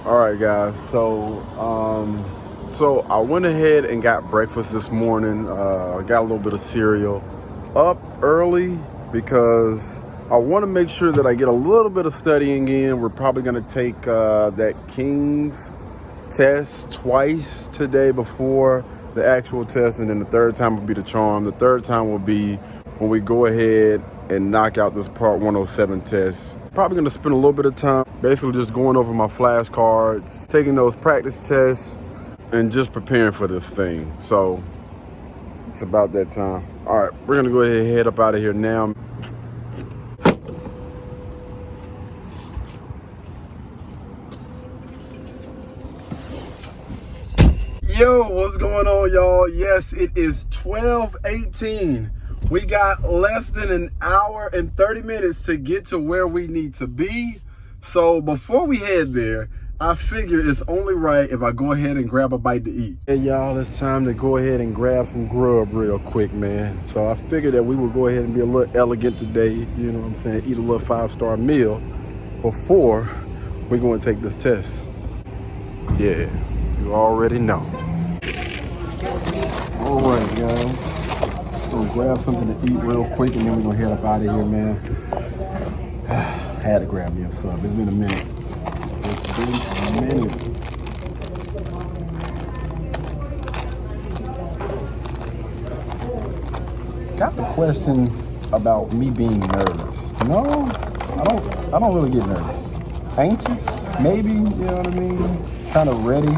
All right, guys. So I went ahead and got breakfast this morning. I got a little bit of cereal. Up early because I want to make sure that I get a little bit of studying in. We're probably going to take that King's test twice today before the actual test, and then the third time will be the charm. The third time will be when we go ahead and knock out this Part 107 test. Probably going to spend a little bit of time basically just going over my flashcards, taking those practice tests, and just preparing for this thing. So it's about that time. All right, we're going to go ahead and head up out of here now. Yo, what's going on, y'all? Yes, it is 12:18. We got less than an hour and 30 minutes to get to where we need to be. So before we head there, I figure it's only right if I go ahead and grab a bite to eat. Hey, y'all, it's time to go ahead and grab some grub real quick, man. So I figured that we would go ahead and be a little elegant today, you know what I'm saying? Eat a little 5-star meal before we go and take this test. Yeah, you already know. All right, guys. Gonna grab something to eat real quick and then we're gonna head up out of here, man. Had to grab me a sub. It's been a minute. Got the question about me being nervous. No, I don't really get nervous. Anxious, maybe, you know what I mean? Kind of ready.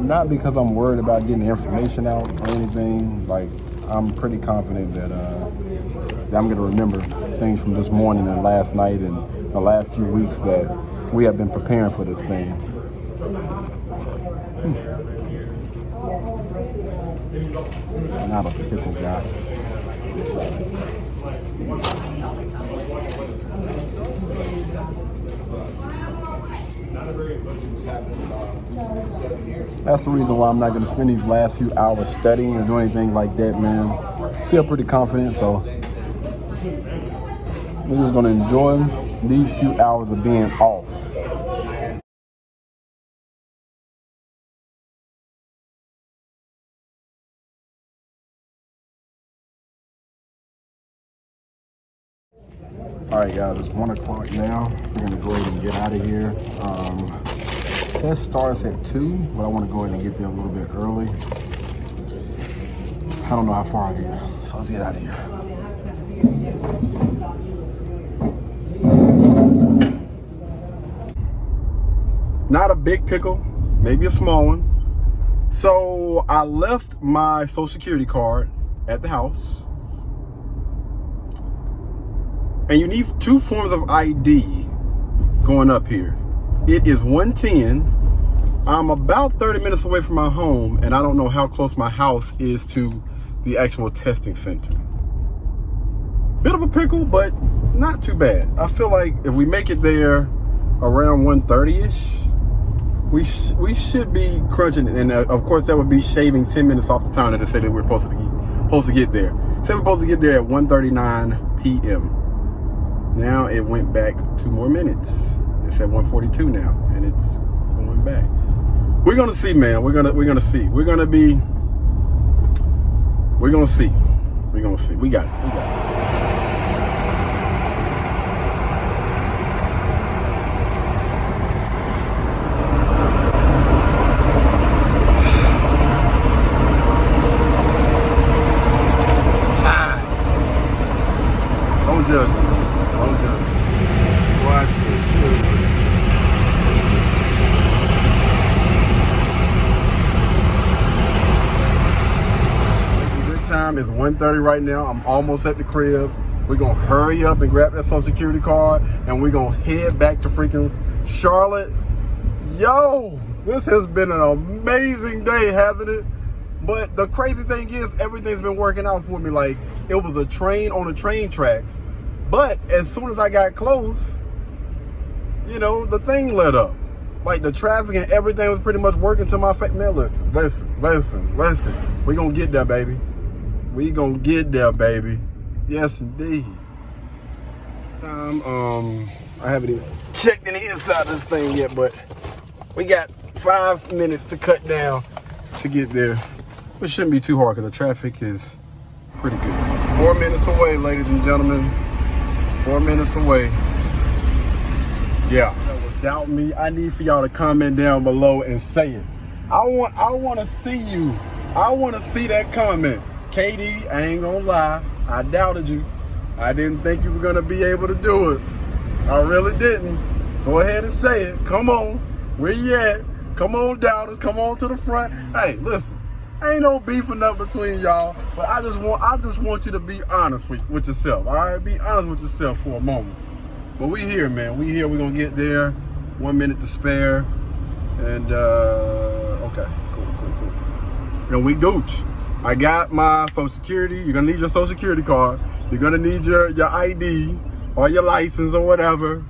Not because I'm worried about getting the information out or anything. Like, I'm pretty confident that I'm going to remember things from this morning and last night and the last few weeks that we have been preparing for this thing. Not a pickle guy. That's the reason why I'm not going to spend these last few hours studying or doing anything like that, man. Feel pretty confident, so we're just going to enjoy these few hours of being off. All right, guys, it's 1 o'clock now. We're going to go ahead and get out of here. Test starts at 2, but I want to go ahead and get there a little bit early. I don't know how far it is, so let's get out of here. Not a big pickle, maybe a small one. So I left my social security card at the house. And you need 2 forms of ID going up here. It is 1:10. I'm about 30 minutes away from my home, and I don't know how close my house is to the actual testing center. Bit of a pickle, but not too bad. I feel like if we make it there around 1:30-ish, we should be crunching it. And of course, that would be shaving 10 minutes off the time that they said that we're supposed to get there. Say we're supposed to get there at 1:39 p.m. Now it went back 2 more minutes. It's at 1:42 now, and it's going back. We're gonna see, man. We're gonna see. We're gonna see. We got it. Don't judge me. Watch it. Good time is 1:30 right now. I'm almost at the crib. We're gonna hurry up and grab that social security card, and we're gonna head back to freaking Charlotte. Yo, this has been an amazing day, hasn't it? But the crazy thing is, everything's been working out for me. Like, it was a train on the train tracks. But as soon as I got close, you know, the thing lit up. Like, the traffic and everything was pretty much working to my favor. Man, listen. We gonna get there, baby. Yes, indeed. I haven't even... checked in the inside of this thing yet, but we got 5 minutes to cut down to get there, which shouldn't be too hard because the traffic is pretty good. 4 minutes away, ladies and gentlemen. 4 minutes away. Yeah. Doubt me, I need for y'all to comment down below and say it. I want to see you. I want to see that comment. KD, I ain't gonna lie, I doubted you. I didn't think you were gonna be able to do it. I really didn't. Go ahead and say it. Come on, where you at? Come on, doubters, come on to the front. Hey, listen, ain't no beef or nothing between y'all, but I just want you to be honest with yourself. All right, be honest with yourself for a moment. But we here, man. We here. We're gonna get there. 1 minute to spare, and okay, cool. And we gooch. I got my Social Security. You're gonna need your Social Security card. You're gonna need your ID or your license or whatever,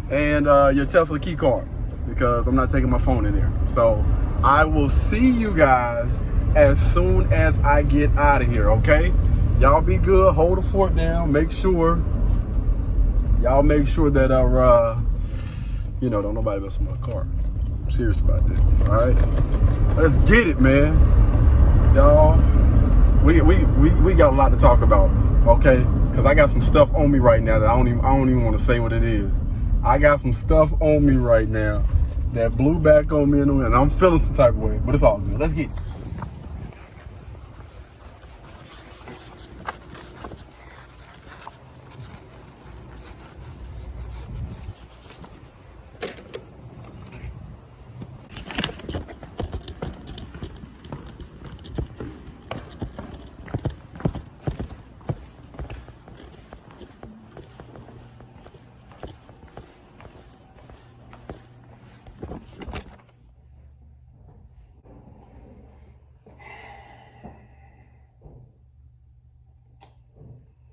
and your Tesla key card, because I'm not taking my phone in there. So I will see you guys as soon as I get out of here, okay? Y'all be good, hold the fort down, make sure that you know, don't nobody mess with my car. I'm serious about that, all right? Let's get it, man. Y'all, we got a lot to talk about, okay? Because I got some stuff on me right now that I don't even want to say what it is. I got some stuff on me right now that blew back on me, and I'm feeling some type of way, but it's all good. Let's get it.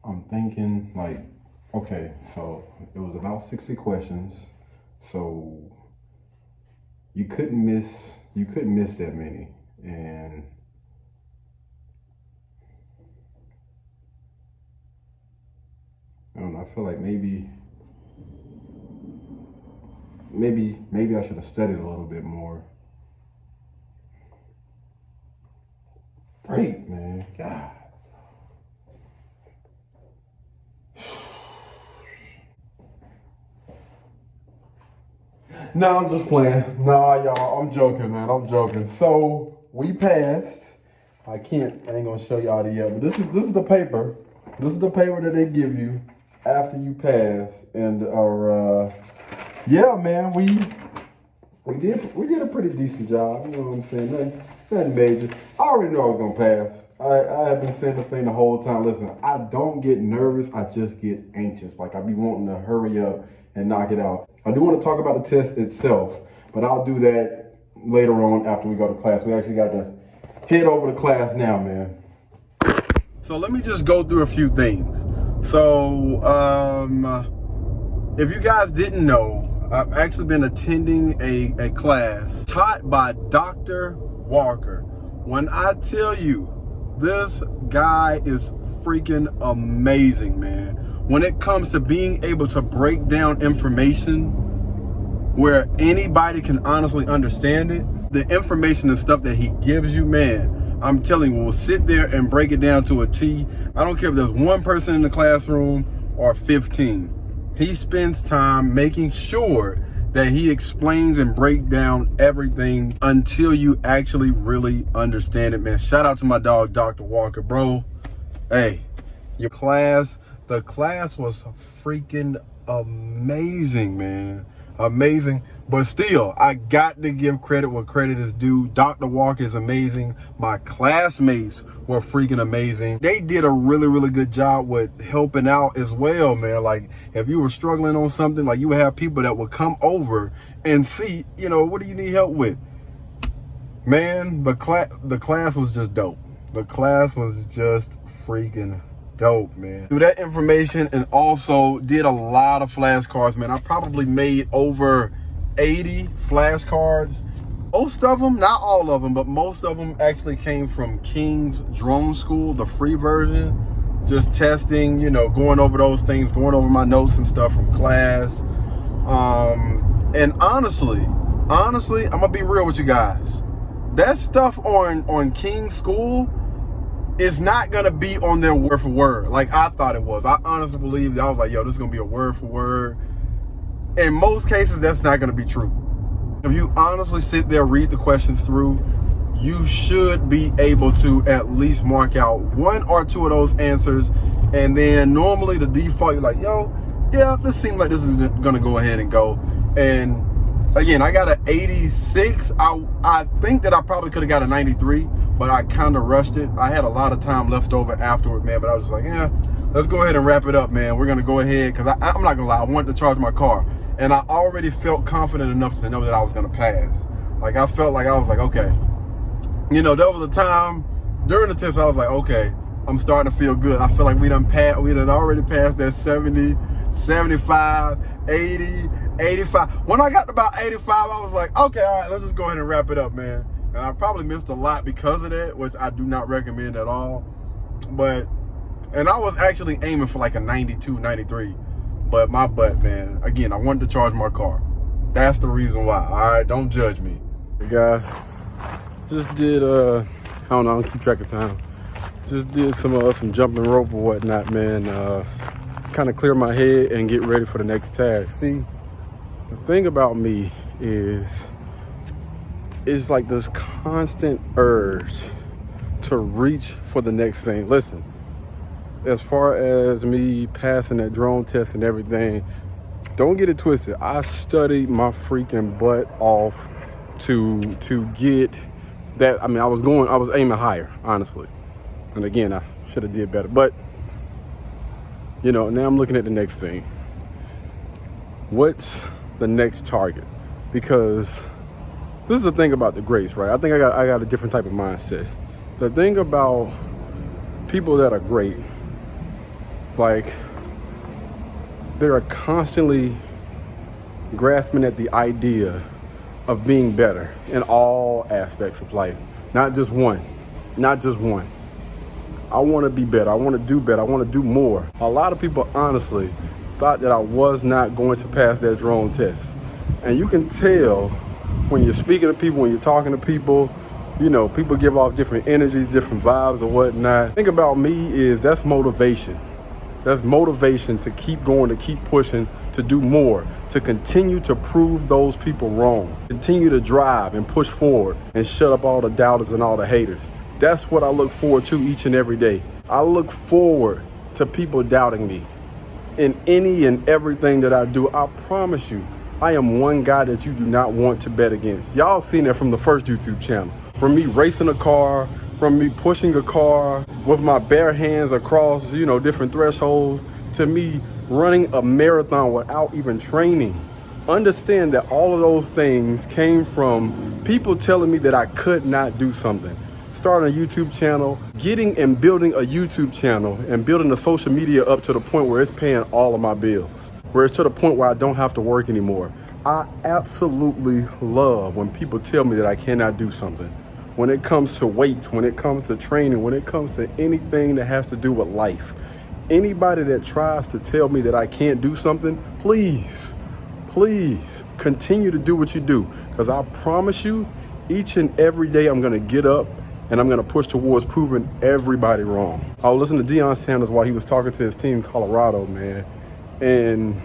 I'm thinking, like, okay, so it was about 60 questions, so you couldn't miss that many, and I don't know, I feel like maybe I should have studied a little bit more. Great, man, God. No, I'm just playing. Nah, y'all, I'm joking, man. I'm joking. So we passed. I ain't gonna show y'all the yet, but this is the paper. This is the paper that they give you after you pass. And yeah, man, we did a pretty decent job. You know what I'm saying? Nothing major. I already know I was gonna pass. I have been saying this thing the whole time. Listen, I don't get nervous. I just get anxious. Like I be wanting to hurry up and knock it out. I do want to talk about the test itself, but I'll do that later on after we go to class. We actually got to head over to class now, man. So let me just go through a few things. So if you guys didn't know, I've actually been attending a class taught by Dr. Walker. When I tell you, this guy is freaking amazing, man. When it comes to being able to break down information where anybody can honestly understand it, the information and stuff that he gives you, man, I'm telling you, we'll sit there and break it down to a T. I don't care if there's one person in the classroom or 15. He spends time making sure that he explains and breaks down everything until you actually really understand it, man. Shout out to my dog, Dr. Walker, bro. Hey, the class was freaking amazing, man. Amazing. But still, I got to give credit where credit is due. Dr. Walker is amazing. My classmates were freaking amazing. They did a really, really good job with helping out as well, man. Like, if you were struggling on something, like, you would have people that would come over and see, you know, what do you need help with? Man, the class was just dope. The class was just freaking dope, man. Through that information, and also did a lot of flashcards, man. I probably made over 80 flashcards. Most of them, not all of them, but most of them actually came from King's Drone School, the free version. Just testing, you know, going over those things, going over my notes and stuff from class. And honestly, I'm gonna be real with you guys. That stuff on King's School is not gonna be on there word for word like I thought it was. I honestly believe that. I was like, yo, this is gonna be a word for word. In most cases, that's not gonna be true. If you honestly sit there, read the questions through, you should be able to at least mark out 1 or 2 of those answers. And then normally the default, you're like, yo, yeah, this seems like this is gonna go ahead and go. And again, I got an 86. I think that I probably could have got a 93, but I kind of rushed it. I had a lot of time left over afterward, man, but I was just like, yeah, let's go ahead and wrap it up, man. We're gonna go ahead, because I'm not gonna lie, I wanted to charge my car. And I already felt confident enough to know that I was gonna pass. Like, I felt like I was like, okay. You know, there was a time during the test I was like, okay, I'm starting to feel good. I feel like we done already passed that 70, 75, 80, 85. When I got to about 85, I was like, okay, all right, let's just go ahead and wrap it up, man. And I probably missed a lot because of that, which I do not recommend at all. But, and I was actually aiming for like a 92, 93. But my butt, man, again, I wanted to charge my car. That's the reason why. All right, don't judge me. Hey guys, just did, I don't know, I don't keep track of time. Just did some jumping rope or whatnot, man. Kind of clear my head and get ready for the next tag. See, the thing about me is, it's like this constant urge to reach for the next thing. Listen, as far as me passing that drone test and everything, don't get it twisted. I studied my freaking butt off to get that. I mean, I was aiming higher, honestly. And again, I should have did better. But, you know, now I'm looking at the next thing. What's the next target? Because this is the thing about the greats, right? I think I got a different type of mindset. The thing about people that are great, like, they're constantly grasping at the idea of being better in all aspects of life. Not just one. I want to be better. I want to do better. I want to do more. A lot of people honestly thought that I was not going to pass that drone test. And you can tell when you're speaking to people, when you're talking to people, you know, people give off different energies, different vibes or whatnot. The thing about me is that's motivation. That's motivation to keep going, to keep pushing, to do more, to continue to prove those people wrong. Continue to drive and push forward and shut up all the doubters and all the haters. That's what I look forward to each and every day. I look forward to people doubting me in any and everything that I do. I promise you, I am one guy that you do not want to bet against. Y'all seen that from the first YouTube channel. From me racing a car, from me pushing a car with my bare hands across, you know, different thresholds, to me running a marathon without even training. Understand that all of those things came from people telling me that I could not do something. Starting a YouTube channel, getting and building a YouTube channel and building the social media up to the point where it's paying all of my bills, where it's to the point where I don't have to work anymore. I absolutely love when people tell me that I cannot do something. When it comes to weights, when it comes to training, when it comes to anything that has to do with life. Anybody that tries to tell me that I can't do something, please continue to do what you do. Because I promise you, each and every day I'm gonna get up and I'm gonna push towards proving everybody wrong. I was listening to Deion Sanders while he was talking to his team, Colorado, man. And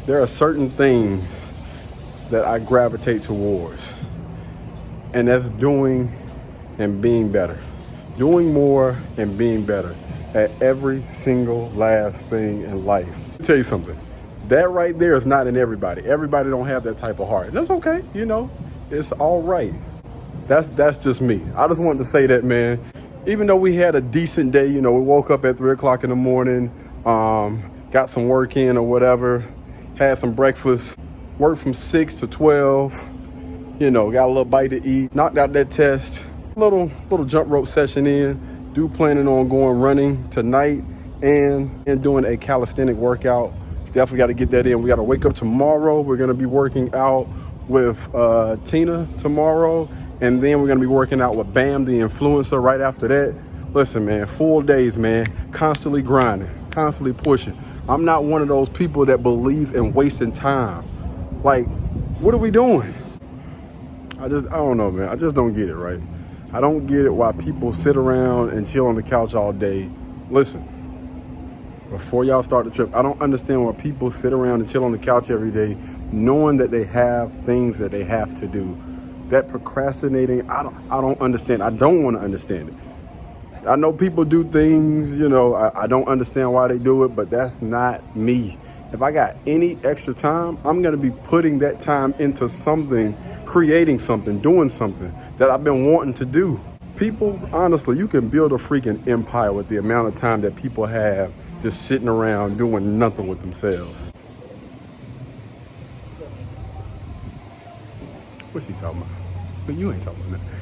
there are certain things that I gravitate towards. And that's doing and being better. Doing more and being better at every single last thing in life. Let me tell you something. That right there is not in everybody. Everybody don't have that type of heart. That's okay, you know. It's all right. That's just me. I just wanted to say that, man. Even though we had a decent day, you know, we woke up at 3 o'clock in the morning, got some work in or whatever, had some breakfast, worked from 6 to 12, you know, got a little bite to eat, knocked out that test, little jump rope session in, planning on going running tonight and doing a calisthenic workout. Definitely got to get that in. We got to wake up tomorrow. We're going to be working out with Tina tomorrow. And then we're going to be working out with Bam, the influencer, right after that. Listen, man, full days, man. Constantly grinding, constantly pushing, I'm not one of those people that believes in wasting time. Like, what are we doing? I don't know, man. I just don't get it, right? I don't get it why people sit around and chill on the couch all day. Listen, before y'all start the trip, I don't understand why people sit around and chill on the couch every day knowing that they have things that they have to do. That procrastinating, I don't understand. I don't want to understand it. I know people do things, you know, I don't understand why they do it, but that's not me. If I got any extra time, I'm going to be putting that time into something, creating something, doing something that I've been wanting to do. People, honestly, you can build a freaking empire with the amount of time that people have just sitting around doing nothing with themselves. What's he talking about? But you ain't talking about that.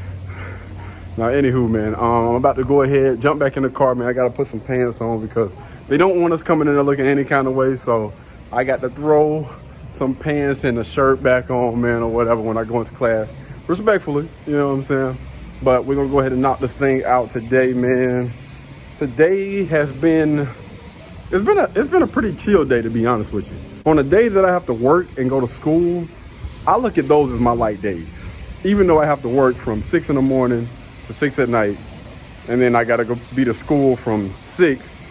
Now, anywho, man, I'm about to go ahead, jump back in the car, man. I got to put some pants on because they don't want us coming in there looking any kind of way. So I got to throw some pants and a shirt back on, man, or whatever when I go into class. Respectfully, you know what I'm saying? But we're going to go ahead and knock this thing out today, man. Today has been, it's been a pretty chill day, to be honest with you. On the days that I have to work and go to school, I look at those as my light days. Even though I have to work from 6 in the morning to 6 at night, and then I got to go be to school from 6,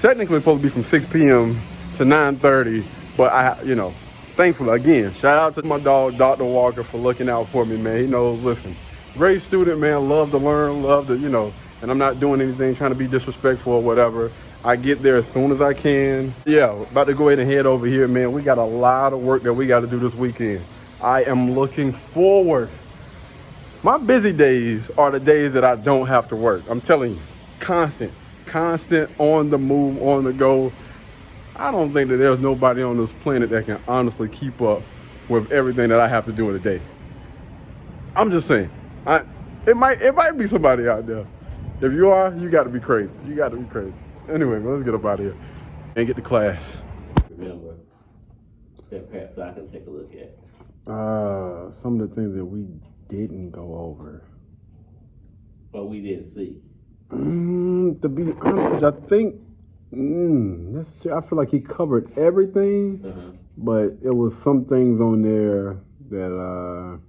technically supposed to be from 6 p.m. to 9:30, but you know, thankfully, again, shout out to my dog, Dr. Walker, for looking out for me, man. He knows, listen, great student, man, love to learn, love to, you know, and I'm not doing anything trying to be disrespectful or whatever. I get there as soon as I can. Yeah, about to go ahead and head over here, man. We got a lot of work that we got to do this weekend. I am looking forward. My busy days are the days that I don't have to work. I'm telling you, constant, on the move, on the go. I don't think that there's nobody on this planet that can honestly keep up with everything that I have to do in a day. I'm just saying, it might be somebody out there. If you are, you got to be crazy. You got to be crazy. Anyway, man, let's get up out of here and get to class. Remember that perhaps I can take a look at. Some of the things that we didn't go over. Or we didn't see. To be honest with you, I think I feel like he covered everything, but it was some things on there that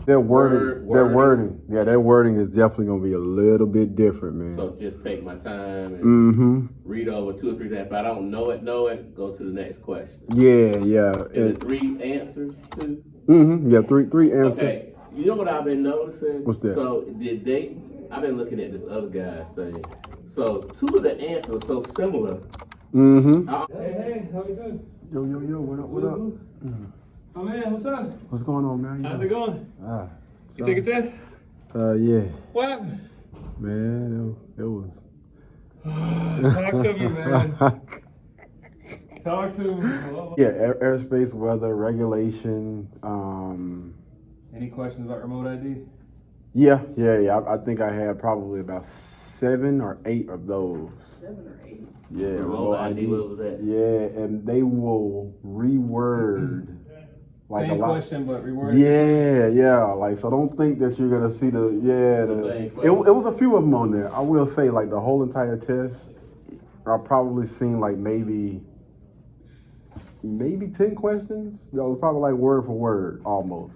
their wording. Yeah, their wording is definitely gonna be a little bit different, man. So just take my time and read over 2 or 3 times. If I don't know it, go to the next question. Yeah. Is it 3 answers too? Yeah, three answers. Okay. You know what I've been noticing? What's that? So I've been looking at this other guy's thing. So 2 of the answers are so similar. Hey, how you doing? Yo, what up? Oh man, what's up? What's going on, man? How's it going? So, You take a test? Yeah. What happened? Man, it was. Talk to me, man. Talk to me. Yeah, airspace, weather, regulation. Any questions about remote ID? Yeah. I think I had probably about 7 or 8 of those. 7 or 8? Yeah, remote ID. What was that? Yeah, and they will reword. Like same a lot. question, but reworded. Yeah. Like, so don't think that you're gonna see it was a few of them on there. I will say, like, the whole entire test, I've probably seen like maybe 10 questions. That was probably like word for word almost.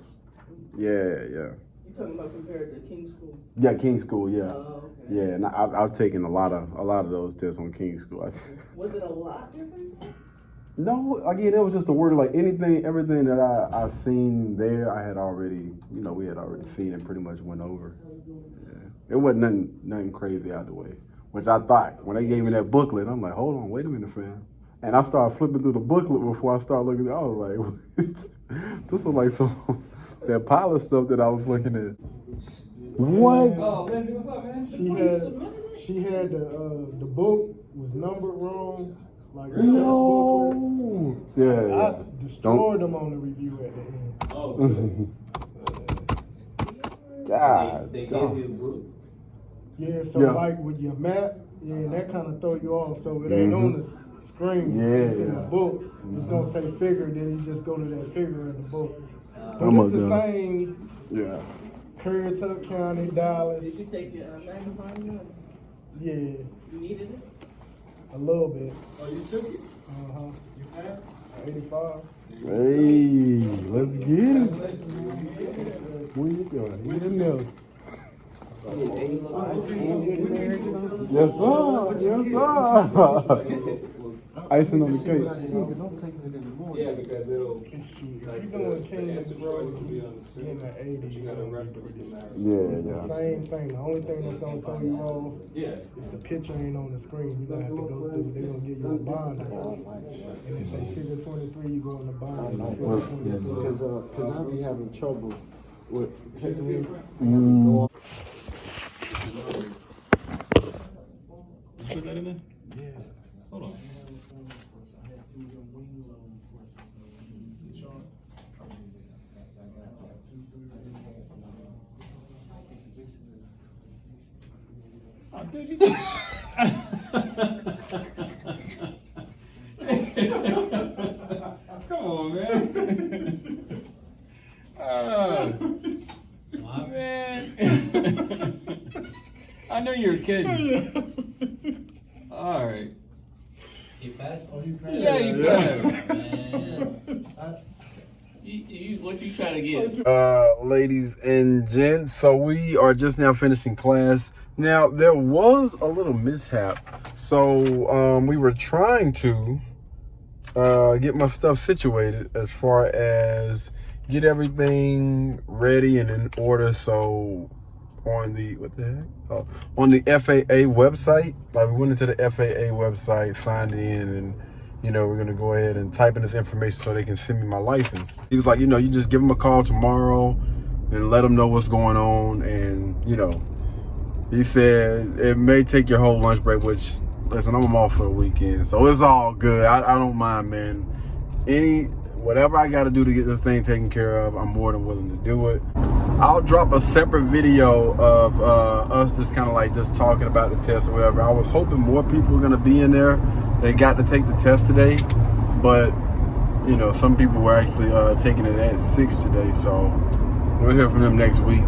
Yeah. You talking about compared to King School? Yeah, King School. Yeah. Oh, okay. Yeah, and I've taken a lot of those tests on King School. Was it a lot different? No, again, it was just a word, like everything that I've seen there, I had already, we had already seen and pretty much went over. Yeah. It wasn't nothing crazy out the way, which I thought, when they gave me that booklet, I'm like, hold on, wait a minute, fam. And I started flipping through the booklet before I started looking at it. I was like, this is like some, that pilot stuff that I was looking at. What? Oh, Lindsay, what's up, man? She had the book was numbered wrong. Like No. Yeah. I destroyed them on the review at the end. Oh, God. They gave you a book. Yeah, so like with your map, that kind of throw you off. So it ain't on the screen. It's in the book. It's gonna say figure, then you just go to that figure in the book. But it's the same. Yeah. Currituck County, Dallas. Did you take your magnifying glass? Yeah. You needed it? A little bit. Oh, you took it? Uh-huh. You passed? 85. Hey, let's get it. What you doing? You in there? Yes, sir. Yes, sir. Icing on the cake. Yeah, because it'll. If you're doing King's Road in the 80s, You gotta reference the narrative. Yeah, it's the yeah. same thing. The only thing that's gonna throw you off Yeah. is the picture ain't on the screen. You're gonna have to go through. They're gonna give you a binder. And they say figure 23, you go in the binder. Figure 23. Cause I be having trouble with taking it. You put that in there? Yeah. Hold on. Oh, dude, you Come on, man. Man. I know you were kidding. All right. You passed? Oh, you passed? Yeah, you passed. What you trying to get? Ladies and gents, so we are just now finishing class. Now, there was a little mishap. So, we were trying to get my stuff situated as far as get everything ready and in order. So, on the, what the heck? Oh, on the FAA website, like we went into the FAA website, signed in, and you know, we're gonna go ahead and type in this information so they can send me my license. He was like, you know, you just give them a call tomorrow and let them know what's going on. And, you know, he said it may take your whole lunch break, which, listen, I'm off for the weekend, so it's all good. I don't mind, man. Whatever I gotta do to get this thing taken care of, I'm more than willing to do it. I'll drop a separate video of us just kind of like just talking about the test or whatever. I was hoping more people were gonna be in there. They got to take the test today, but you know, some people were actually taking it at 6 today, so we'll hear from them next week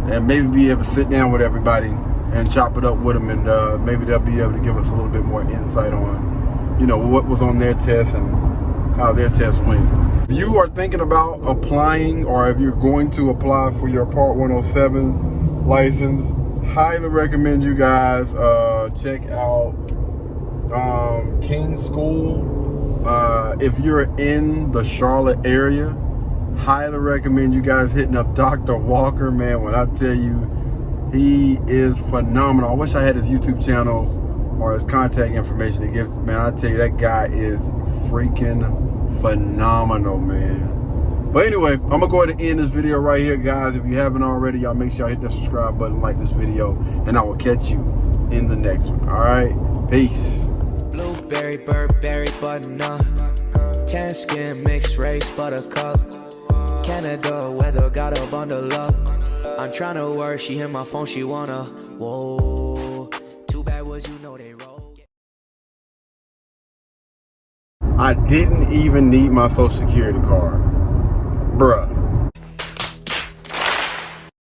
and maybe be able to sit down with everybody and chop it up with them, and maybe they'll be able to give us a little bit more insight on, you know, what was on their test and how their test went. If you are thinking about applying, or if you're going to apply for your Part 107 license, highly recommend you guys check out King School. If you're in the Charlotte area, highly recommend you guys hitting up Dr. Walker, man. When I tell you, he is phenomenal. I wish I had his YouTube channel or his contact information to give, man. I tell you, that guy is freaking phenomenal, man. But anyway, I'm gonna go ahead and end this video right here, guys. If you haven't already, y'all make sure y'all hit that subscribe button, like this video, and I will catch you in the next one. All right, peace. Blueberry, Burberry, butternut, tan skin, mixed race, buttercup, Canada weather, got a bundle up. I'm trying to work, she hit my phone, she wanna, whoa, too bad was you know they roll. I didn't even need my social security card, bruh.